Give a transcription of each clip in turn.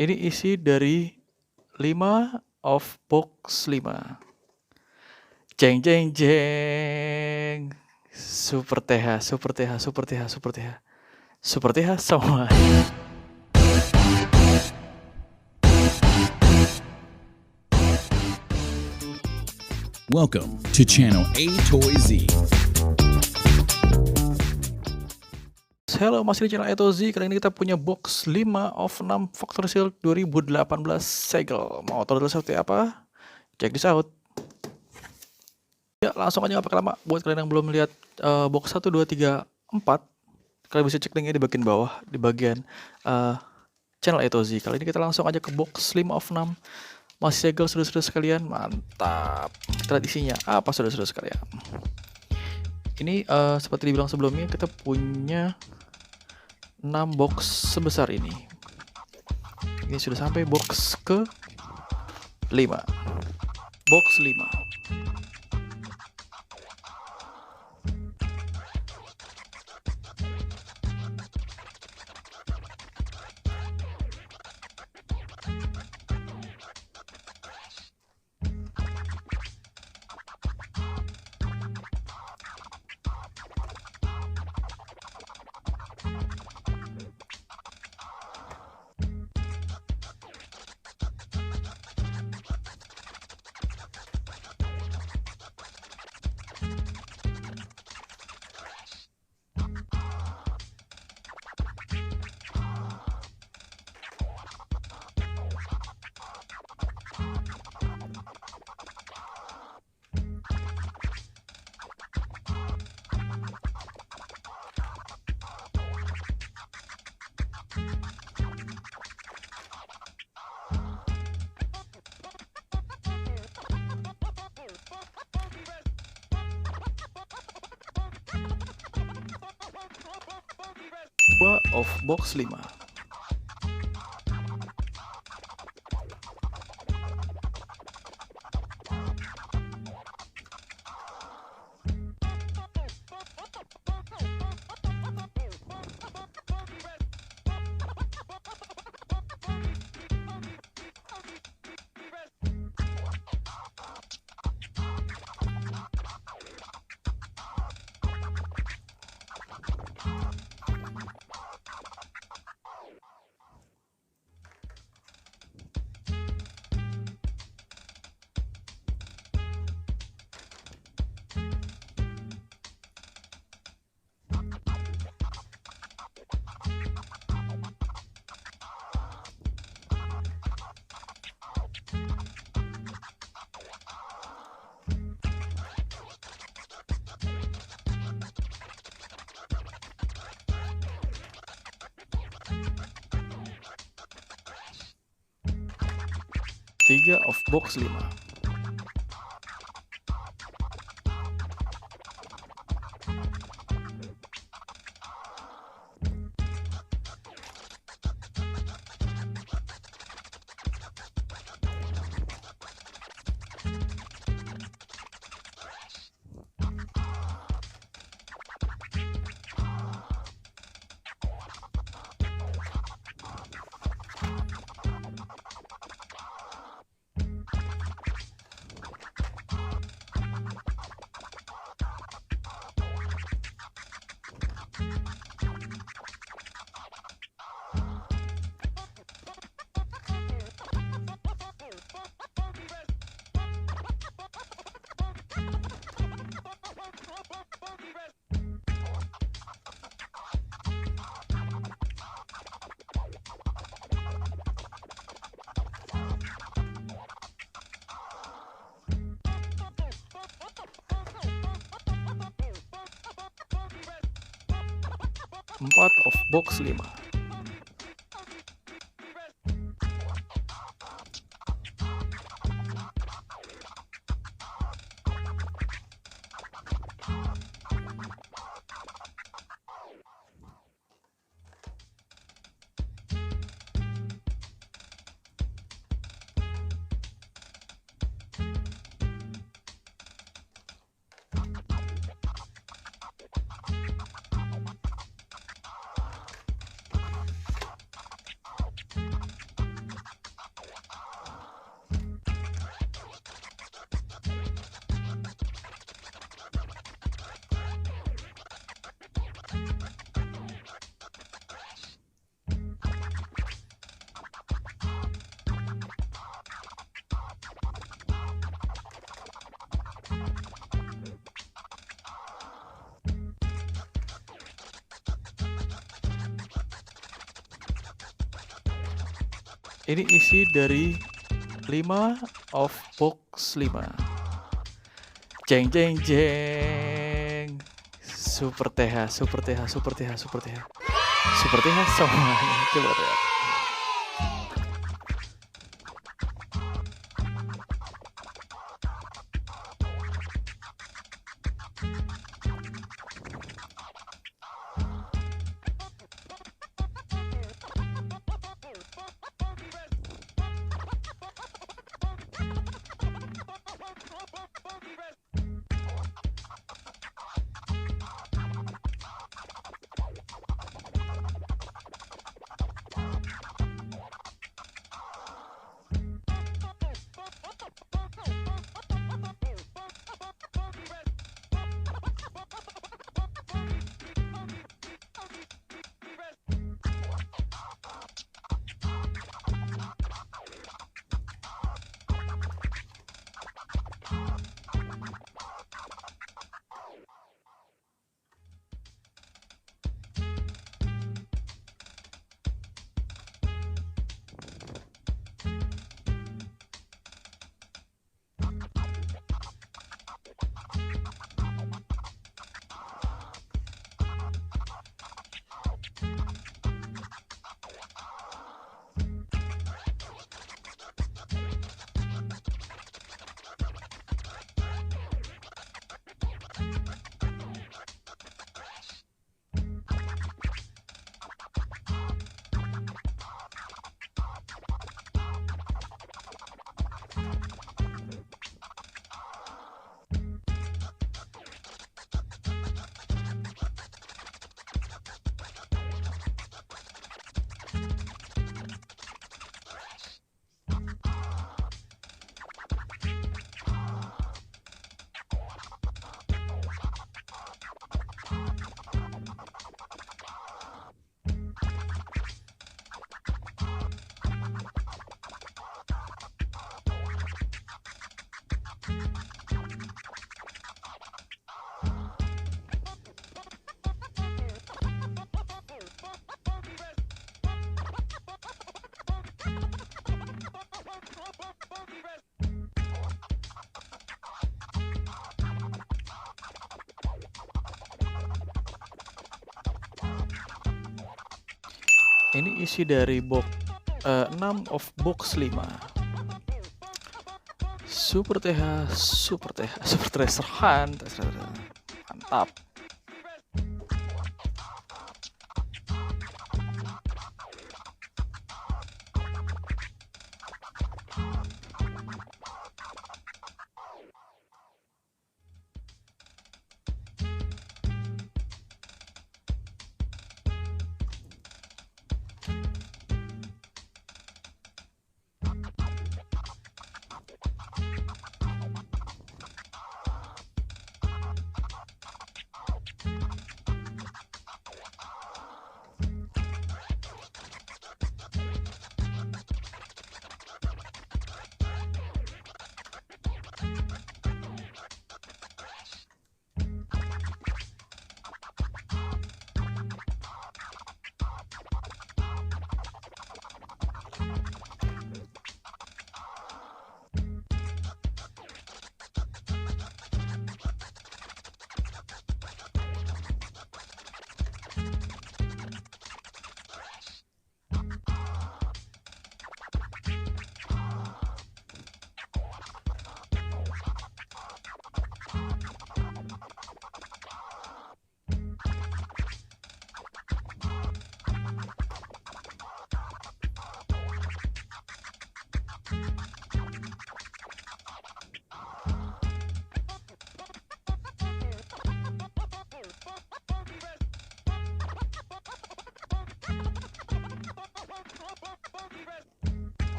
Ini isi dari 5 of box 5. Jeng jeng jeng. Super TH, super TH, super TH, super TH. Super TH semua. Welcome to channel AToyZ. Halo, masih di channel AToyZ. Kali ini kita punya box 5 of 6 Factory Sale 2018 segel. Mau tahu dulu seperti apa? Check this out. Ya, langsung aja nggak pakai lama. Buat kalian yang belum lihat box 1, 2, 3, 4, kalian bisa cek linknya di bagian bawah, di bagian channel AToyZ. Kali ini kita langsung aja ke box 5 of 6. Masih segel, saudara-saudara sekalian. Mantap. Kita lihat isinya apa, saudara-saudara sekalian. Ini seperti dibilang sebelumnya, kita punya 6 box sebesar ini. Ini sudah sampai box ke 5. Box 5. Of box 5. Tiga of box 5. Empat of box 5. Ini isi dari 5 of box 5. Jeng jeng jeng. Super TH, super TH, super TH, super TH. Super TH semuanya. Coba lihat. Ini isi dari box 6 of box 5. Super TH, super TH, super Tracer Hunt. Mantap.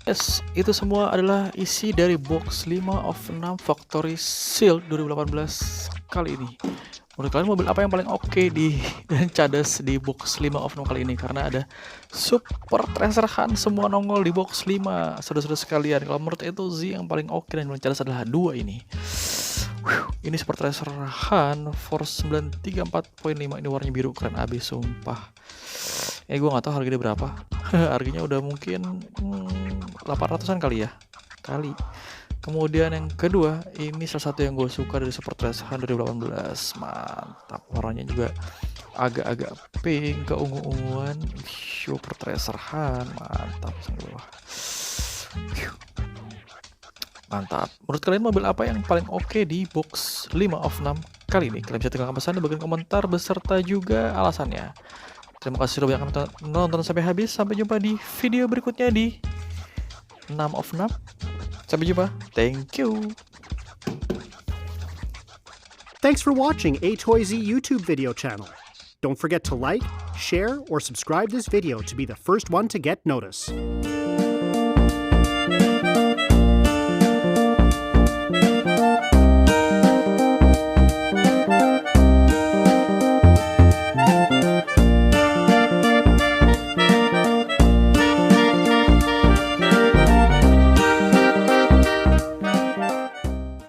Yes, itu semua adalah isi dari box 5 of 6 Factory Shield 2018 kali ini. Menurut kalian mobil apa yang paling oke di cadas di box 5 of 6 kali ini? Karena ada super tracer Han semua nongol di box 5. Saudara-saudara sekalian, kalau menurut AToyZ yang paling oke dan paling cadas adalah 2 ini. Ini super tracer Han Force 934.5, ini warnanya biru, keren abis sumpah. Gue gak tahu harganya berapa. Harganya udah mungkin 800-an kali ya. Kemudian yang kedua, ini salah satu yang gue suka dari Super Tracer Han 2018. Mantap, warnanya juga agak-agak pink, keungu-unguan. Super Tracer Han, mantap. Mantap. Menurut kalian mobil apa yang paling oke di box 5 of 6 kali ini? Kalian bisa tinggalkan pesan di bagian komentar beserta juga alasannya. Terima kasih sudah banyak nonton sampai habis. Sampai jumpa di video berikutnya di 6 of 6. Sampai jumpa. Thank you. Thanks for watching AToyZ YouTube video channel. Don't forget to like, share, or subscribe this video to be the first one to get notice.